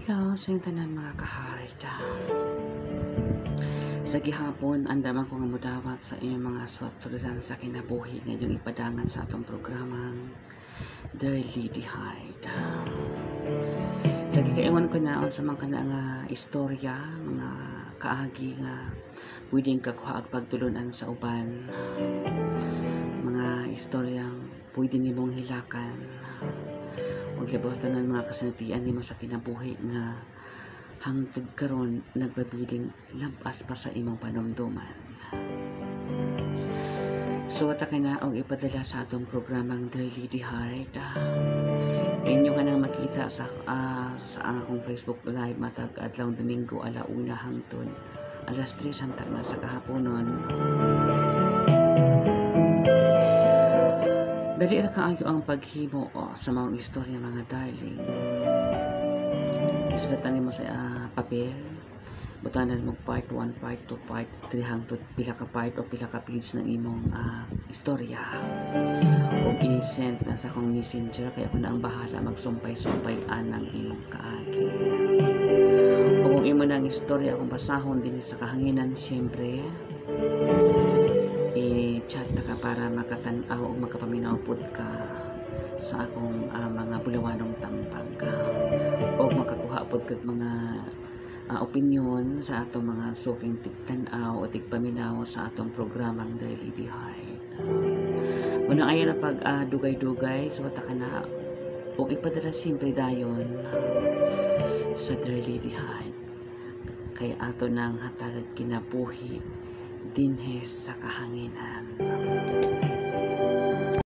Adlaw sa inyong tanan mga kaharita. Sa gihapon, andaman ko nga mudawat sa inyong mga suliran sa kinabuhi ngayong ipadangan sa atong programang Daily Harita. Sa gikaingon ko na sa mga nga istorya, mga kaagi nga pwedeng kakuha ag pagtulunan sa uban, mga istoryang pwede nimong hilakan ug libos tanan mga kasinatian nimo sa kinabuhi nga hangtod karon nagbabiling lampas pa sa imong panumduman. So wata kay na og ipadala sa atong programang Daily Heart. Inyo nga nang makita sa akong Facebook Live matag adlawng Domingo alauna hangtod alas 3 santag na sa kahaponon. Dali ra kaayo ang paghimo sa mga istorya mga darling. Isulatan nimo sa papel, butanan mo part 1, part 2, part 3 hangtod pila ka part o pila ka page ng imong istorya. O i-send na sa akong messenger kaya ako na ang bahala magsumpay-sumpay anang imong kaagi. O kung imo nang istorya akong basahon din sa kahanginan, siyempre i-chat ka para makatanaw o makapaminaw pod ka sa akong mga bulawanong tampag o makakuha pod kag mga opinion sa atong mga suking tigtanaw o tigpaminaw sa atong programang Daily Heart. Muna ayon na pag dugay-dugay sa wata ka na o ipadala siyempre dayon sa Daily Heart kay ato nang hatag kinabuhi dinhes sa kahanginan.